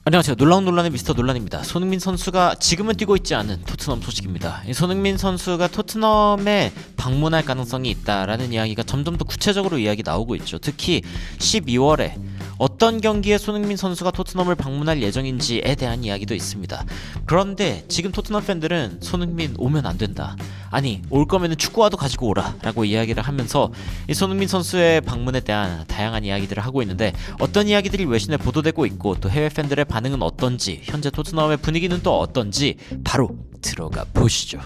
안녕하세요. 놀라운 논란의 미스터 논란입니다. 손흥민 선수가 지금은 뛰고 있지 않은 토트넘 소식입니다. 손흥민 선수가 토트넘에 방문할 가능성이 있다라는 이야기가 점점 더 구체적으로 이야기 나오고 있죠. 특히 12월에 어떤 경기에 손흥민 선수가 토트넘을 방문할 예정인지에 대한 이야기도 있습니다. 그런데 지금 토트넘 팬들은 손흥민 오면 안 된다. 아니, 올 거면은 축구화도 가지고 오라 라고 이야기를 하면서 이 손흥민 선수의 방문에 대한 다양한 이야기들을 하고 있는데, 어떤 이야기들이 외신에 보도되고 있고 또 해외 팬들의 반응은 어떤지, 현재 토트넘의 분위기는 또 어떤지 바로 들어가 보시죠.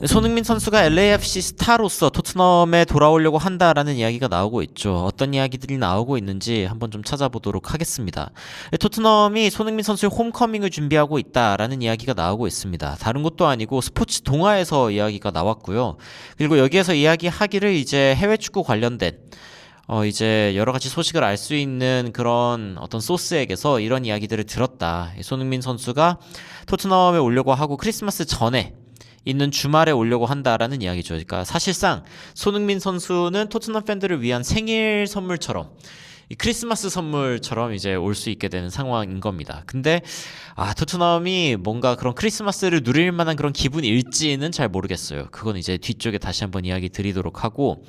손흥민 선수가 LAFC 스타로서 토트넘에 돌아오려고 한다라는 이야기가 나오고 있죠. 어떤 이야기들이 나오고 있는지 한번 좀 찾아보도록 하겠습니다. 토트넘이 손흥민 선수의 홈커밍을 준비하고 있다라는 이야기가 나오고 있습니다. 다른 것도 아니고 스포츠 동아에서 이야기가 나왔고요. 그리고 여기에서 이야기하기를 이제 해외 축구 관련된 이제 여러 가지 소식을 알 수 있는 그런 어떤 소스에게서 이런 이야기들을 들었다. 손흥민 선수가 토트넘에 오려고 하고 크리스마스 전에 있는 주말에 오려고 한다라는 이야기죠. 그러니까 사실상 손흥민 선수는 토트넘 팬들을 위한 생일 선물처럼, 이 크리스마스 선물처럼 이제 올 수 있게 되는 상황인 겁니다. 근데 토트넘이 뭔가 그런 크리스마스를 누릴 만한 그런 기분일지는 잘 모르겠어요. 그건 이제 뒤쪽에 다시 한번 이야기 드리도록 하고,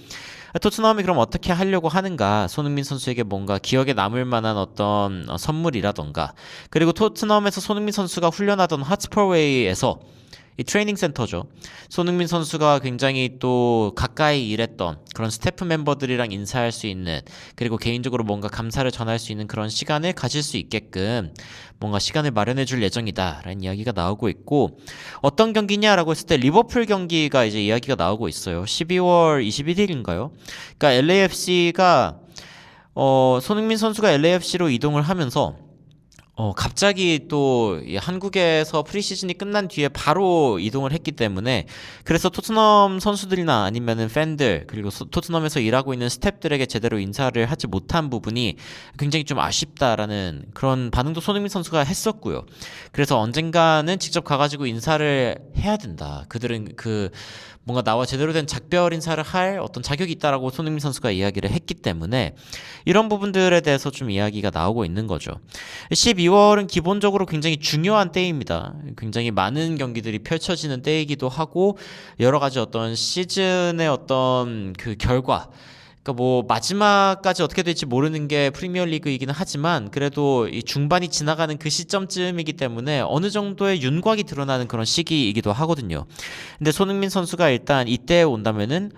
토트넘이 그럼 어떻게 하려고 하는가, 손흥민 선수에게 뭔가 기억에 남을 만한 어떤 선물이라던가, 그리고 토트넘에서 손흥민 선수가 훈련하던 핫스퍼웨이에서 이 트레이닝 센터죠. 손흥민 선수가 굉장히 또 가까이 일했던 그런 스태프 멤버들이랑 인사할 수 있는, 그리고 개인적으로 뭔가 감사를 전할 수 있는 그런 시간을 가질 수 있게끔 뭔가 시간을 마련해 줄 예정이다 라는 이야기가 나오고 있고, 어떤 경기냐라고 했을 때 리버풀 경기가 이제 이야기가 나오고 있어요. 12월 21일인가요? 그러니까 LAFC가 손흥민 선수가 LAFC로 이동을 하면서 갑자기 또 한국에서 프리시즌이 끝난 뒤에 바로 이동을 했기 때문에, 그래서 토트넘 선수들이나 아니면은 팬들, 그리고 토트넘에서 일하고 있는 스태프들에게 제대로 인사를 하지 못한 부분이 굉장히 좀 아쉽다라는 그런 반응도 손흥민 선수가 했었고요. 그래서 언젠가는 직접 가가지고 인사를 해야 된다. 그들은 뭔가 나와 제대로 된 작별 인사를 할 어떤 자격이 있다라고 손흥민 선수가 이야기를 했기 때문에 이런 부분들에 대해서 좀 이야기가 나오고 있는 거죠. 12월은 기본적으로 굉장히 중요한 때입니다. 굉장히 많은 경기들이 펼쳐지는 때이기도 하고, 여러 가지 어떤 시즌의 어떤 그 결과, 그러니까 뭐 마지막까지 어떻게 될지 모르는 게 프리미어리그이기는 하지만, 그래도 이 중반이 지나가는 그 시점쯤이기 때문에 어느 정도의 윤곽이 드러나는 그런 시기이기도 하거든요. 근데 손흥민 선수가 일단 이때에 온다면은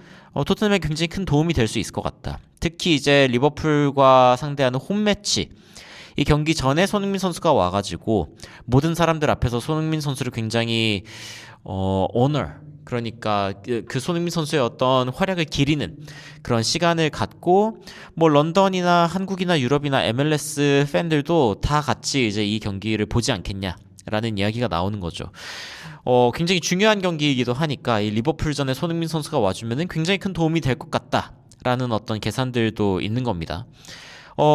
토트넘에 굉장히 큰 도움이 될 수 있을 것 같다. 특히 이제 리버풀과 상대하는 홈매치, 이 경기 전에 손흥민 선수가 와가지고 모든 사람들 앞에서 손흥민 선수를 굉장히 그러니까 그 손흥민 선수의 어떤 활약을 기리는 그런 시간을 갖고, 뭐 런던이나 한국이나 유럽이나 MLS 팬들도 다 같이 이제 이 경기를 보지 않겠냐라는 이야기가 나오는 거죠. 굉장히 중요한 경기이기도 하니까 이 리버풀전에 손흥민 선수가 와주면은 굉장히 큰 도움이 될 것 같다라는 어떤 계산들도 있는 겁니다.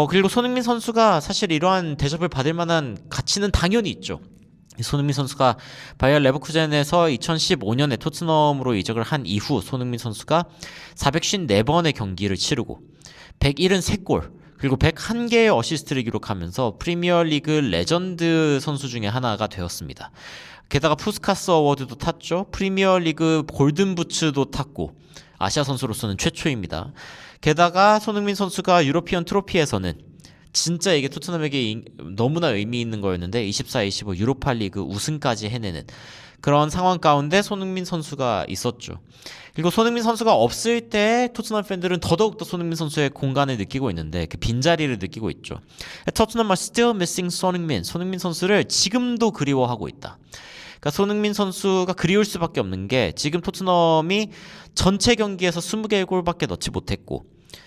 그리고 손흥민 선수가 사실 이러한 대접을 받을 만한 가치는 당연히 있죠. 손흥민 선수가 바이에른 레버쿠젠에서 2015년에 토트넘으로 이적을 한 이후 손흥민 선수가 454번의 경기를 치르고 173골, 그리고 101개의 어시스트를 기록하면서 프리미어리그 레전드 선수 중에 하나가 되었습니다. 게다가 푸스카스 어워드도 탔죠. 프리미어리그 골든부츠도 탔고, 아시아 선수로서는 최초입니다. 게다가 손흥민 선수가 유로피언 트로피에서는 진짜 이게 토트넘에게 너무나 의미 있는 거였는데 24-25 유로파리그 우승까지 해내는 그런 상황 가운데 손흥민 선수가 있었죠. 그리고 손흥민 선수가 없을 때 토트넘 팬들은 더더욱더 손흥민 선수의 공간을 느끼고 있는데, 그 빈자리를 느끼고 있죠. 토트넘 are still missing 손흥민 선수를 지금도 그리워하고 있다. 그러니까 손흥민 선수가 그리울 수밖에 없는 게, 지금 토트넘이 전체 경기에서 20개의 골밖에 넣지 못했고,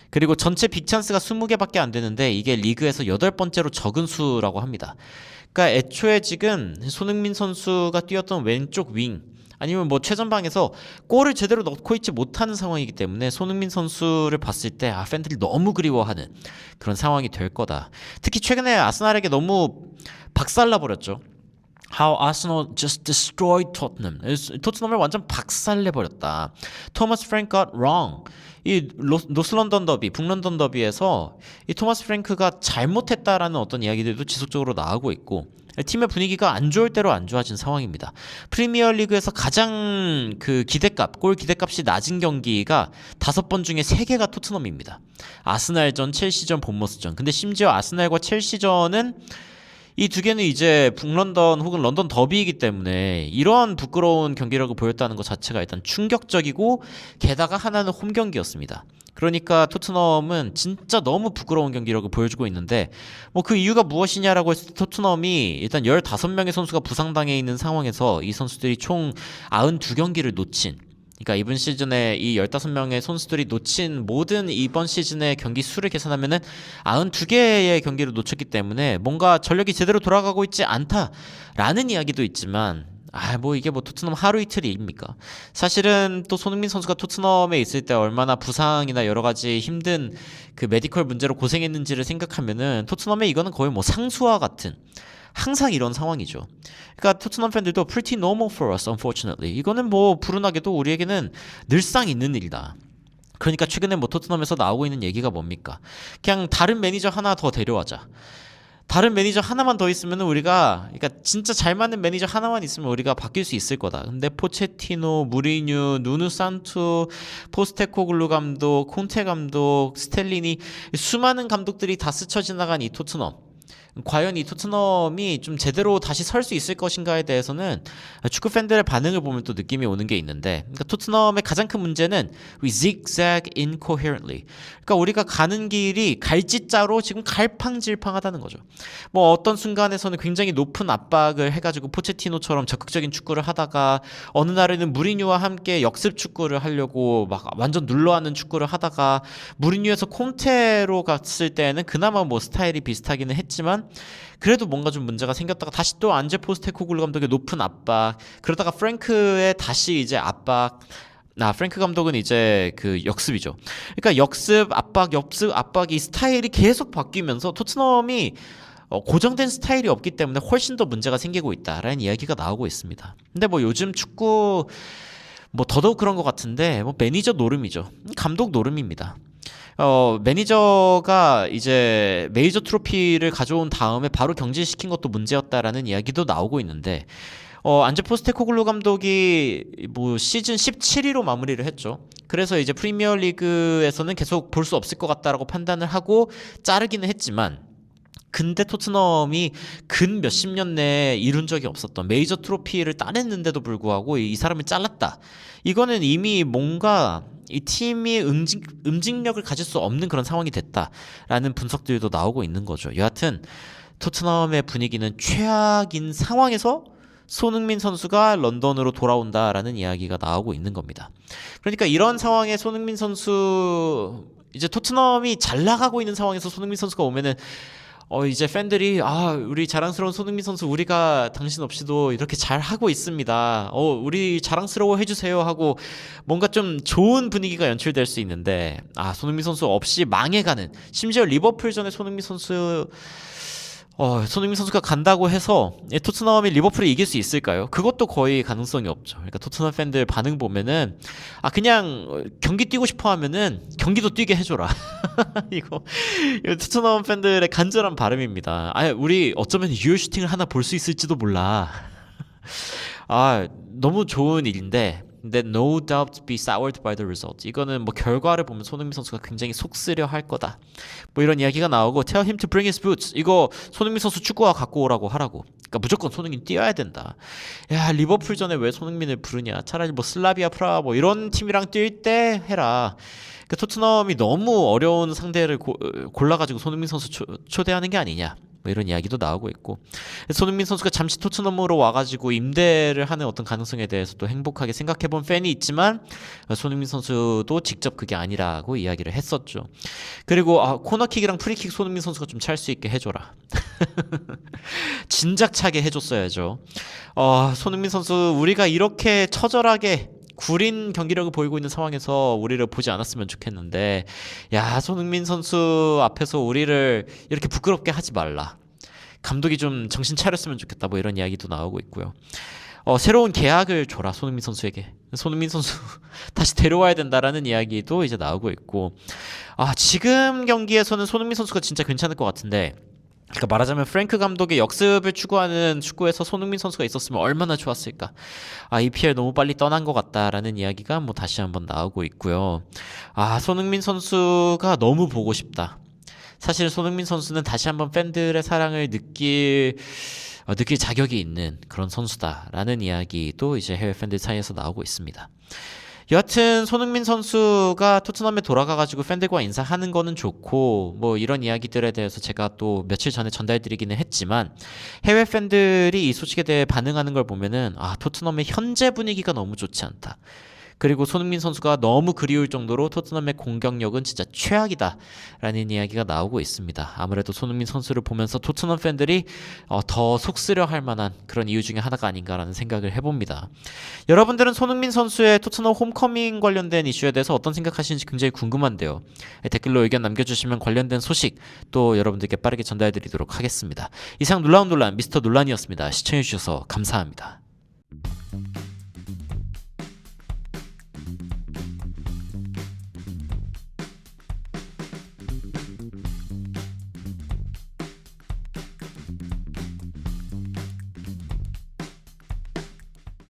그리고 전체 빅찬스가 20개밖에 안 되는데 이게 리그에서 8번째로 적은 수라고 합니다. 그러니까 애초에 지금 손흥민 선수가 뛰었던 왼쪽 윙, 아니면 뭐 최전방에서 골을 제대로 넣고 있지 못하는 상황이기 때문에 손흥민 선수를 봤을 때 팬들이 너무 그리워하는 그런 상황이 될 거다. 특히 최근에 아스날에게 너무 박살나버렸죠. How Arsenal just destroyed Tottenham. 토트넘을 완전 박살내버렸다. Thomas Frank got wrong. 이 노스런던 더비, 북런던 더비에서 이 토마스 프랭크가 잘못했다라는 어떤 이야기들도 지속적으로 나오고 있고 팀의 분위기가 안 좋을 대로 안 좋아진 상황입니다. 프리미어리그에서 가장 그 기대값, 골 기대값이 낮은 경기가 5번 중에 3개가 토트넘입니다. 아스날전, 첼시전, 본머스전. 근데 심지어 아스날과 첼시전은 이 두 개는 이제 북런던 혹은 런던 더비이기 때문에 이러한 부끄러운 경기력을 보였다는 것 자체가 일단 충격적이고 게다가 하나는 홈 경기였습니다. 그러니까 토트넘은 진짜 너무 부끄러운 경기력을 보여주고 있는데 뭐 그 이유가 무엇이냐라고 했을 때 토트넘이 일단 15명의 선수가 부상당해 있는 상황에서 이 선수들이 총 92경기를 놓친 그러니까 이번 시즌에 이 15명의 선수들이 놓친 모든 이번 시즌의 경기 수를 계산하면은 92개의 경기를 놓쳤기 때문에 뭔가 전력이 제대로 돌아가고 있지 않다라는 이야기도 있지만 뭐 이게 뭐 토트넘 하루 이틀 일입니까? 사실은 또 손흥민 선수가 토트넘에 있을 때 얼마나 부상이나 여러 가지 힘든 그 메디컬 문제로 고생했는지를 생각하면은 토트넘에 이거는 거의 뭐 상수와 같은 항상 이런 상황이죠. 그러니까 토트넘 팬들도 pretty normal for us, unfortunately. 이거는 뭐 불운하게도 우리에게는 늘상 있는 일이다. 그러니까 최근에 뭐 토트넘에서 나오고 있는 얘기가 뭡니까? 그냥 다른 매니저 하나 더 데려와자. 다른 매니저 하나만 더 있으면 우리가 그러니까 진짜 잘 맞는 매니저 하나만 있으면 우리가 바뀔 수 있을 거다. 근데 포체티노, 무리뉴, 누누 산투, 포스테코글루 감독, 콘테 감독, 스텔리니 수많은 감독들이 다 스쳐 지나간 이 토트넘. 과연 이 토트넘이 좀 제대로 다시 설 수 있을 것인가에 대해서는 축구 팬들의 반응을 보면 또 느낌이 오는 게 있는데 그러니까 토트넘의 가장 큰 문제는 we zigzag incoherently. 그러니까 우리가 가는 길이 갈짓자로 지금 갈팡질팡하다는 거죠. 뭐 어떤 순간에서는 굉장히 높은 압박을 해가지고 포체티노처럼 적극적인 축구를 하다가 어느 날에는 무리뉴와 함께 역습 축구를 하려고 막 완전 눌러하는 축구를 하다가 무리뉴에서 콘테로 갔을 때는 그나마 뭐 스타일이 비슷하기는 했지만 그래도 뭔가 좀 문제가 생겼다가 다시 또 안제 포스테코글루 감독의 높은 압박 그러다가 프랭크의 다시 이제 압박 프랭크 감독은 이제 그 역습이죠. 그러니까 역습 압박이 스타일이 계속 바뀌면서 토트넘이 고정된 스타일이 없기 때문에 훨씬 더 문제가 생기고 있다라는 이야기가 나오고 있습니다. 근데 뭐 요즘 축구 뭐 더더욱 그런 것 같은데 뭐 매니저 노름이죠. 감독 노름입니다. 매니저가 이제 메이저 트로피를 가져온 다음에 바로 경질시킨 것도 문제였다라는 이야기도 나오고 있는데 안제 포스테코글루 감독이 뭐 시즌 17위로 마무리를 했죠. 그래서 이제 프리미어리그에서는 계속 볼 수 없을 것 같다라고 판단을 하고 자르기는 했지만 근데 토트넘이 근 몇십 년 내에 이룬 적이 없었던 메이저 트로피를 따냈는데도 불구하고 이 사람을 잘랐다. 이거는 이미 뭔가 이 팀이 응징력을 가질 수 없는 그런 상황이 됐다라는 분석들도 나오고 있는 거죠. 여하튼 토트넘의 분위기는 최악인 상황에서 손흥민 선수가 런던으로 돌아온다라는 이야기가 나오고 있는 겁니다. 그러니까 이런 상황에 손흥민 선수 이제 토트넘이 잘 나가고 있는 상황에서 손흥민 선수가 오면은 이제 팬들이 우리 자랑스러운 손흥민 선수 우리가 당신 없이도 이렇게 잘 하고 있습니다. 우리 자랑스러워 해주세요 하고 뭔가 좀 좋은 분위기가 연출될 수 있는데 손흥민 선수 없이 망해가는 심지어 리버풀전에 손흥민 선수가 간다고 해서 토트넘이 리버풀을 이길 수 있을까요? 그것도 거의 가능성이 없죠. 그러니까 토트넘 팬들 반응 보면은 그냥 경기 뛰고 싶어 하면은 경기도 뛰게 해줘라. 이거 토트넘 팬들의 간절한 바람입니다. 우리 어쩌면 유효 슈팅을 하나 볼 수 있을지도 몰라. 너무 좋은 일인데 근데 no doubt be soured by the result. 이거는 뭐 결과를 보면 손흥민 선수가 굉장히 속쓰려 할 거다. 뭐 이런 이야기가 나오고 tell him to bring his boots. 이거 손흥민 선수 축구화 갖고 오라고 하라고. 그러니까 무조건 손흥민 뛰어야 된다. 야 리버풀전에 왜 손흥민을 부르냐. 차라리 뭐 슬라비아 프라하 뭐 이런 팀이랑 뛸 때 해라. 그러니까 토트넘이 너무 어려운 상대를 골라가지고 손흥민 선수 초대하는 게 아니냐. 뭐 이런 이야기도 나오고 있고 손흥민 선수가 잠시 토트넘으로 와가지고 임대를 하는 어떤 가능성에 대해서도 행복하게 생각해본 팬이 있지만 손흥민 선수도 직접 그게 아니라고 이야기를 했었죠. 그리고 코너킥이랑 프리킥 손흥민 선수가 좀 찰 수 있게 해줘라. 진작 차게 해줬어야죠. 손흥민 선수 우리가 이렇게 처절하게 구린 경기력을 보이고 있는 상황에서 우리를 보지 않았으면 좋겠는데 손흥민 선수 앞에서 우리를 이렇게 부끄럽게 하지 말라. 감독이 좀 정신 차렸으면 좋겠다 뭐 이런 이야기도 나오고 있고요. 새로운 계약을 줘라 손흥민 선수에게. 손흥민 선수 다시 데려와야 된다라는 이야기도 이제 나오고 있고 지금 경기에서는 손흥민 선수가 진짜 괜찮을 것 같은데 그러니까 말하자면 프랭크 감독의 역습을 추구하는 축구에서 손흥민 선수가 있었으면 얼마나 좋았을까. EPL 너무 빨리 떠난 것 같다라는 이야기가 뭐 다시 한번 나오고 있고요. 손흥민 선수가 너무 보고 싶다. 사실 손흥민 선수는 다시 한번 팬들의 사랑을 느낄 자격이 있는 그런 선수다라는 이야기도 이제 해외 팬들 사이에서 나오고 있습니다. 여하튼 손흥민 선수가 토트넘에 돌아가가지고 팬들과 인사하는 거는 좋고 뭐 이런 이야기들에 대해서 제가 또 며칠 전에 전달드리기는 했지만 해외 팬들이 이 소식에 대해 반응하는 걸 보면은 토트넘의 현재 분위기가 너무 좋지 않다. 그리고 손흥민 선수가 너무 그리울 정도로 토트넘의 공격력은 진짜 최악이다라는 이야기가 나오고 있습니다. 아무래도 손흥민 선수를 보면서 토트넘 팬들이 더 속쓰려 할 만한 그런 이유 중에 하나가 아닌가라는 생각을 해봅니다. 여러분들은 손흥민 선수의 토트넘 홈커밍 관련된 이슈에 대해서 어떤 생각하시는지 굉장히 궁금한데요. 댓글로 의견 남겨주시면 관련된 소식 또 여러분들께 빠르게 전달해드리도록 하겠습니다. 이상 놀라운 논란 미스터 논란이었습니다. 시청해주셔서 감사합니다.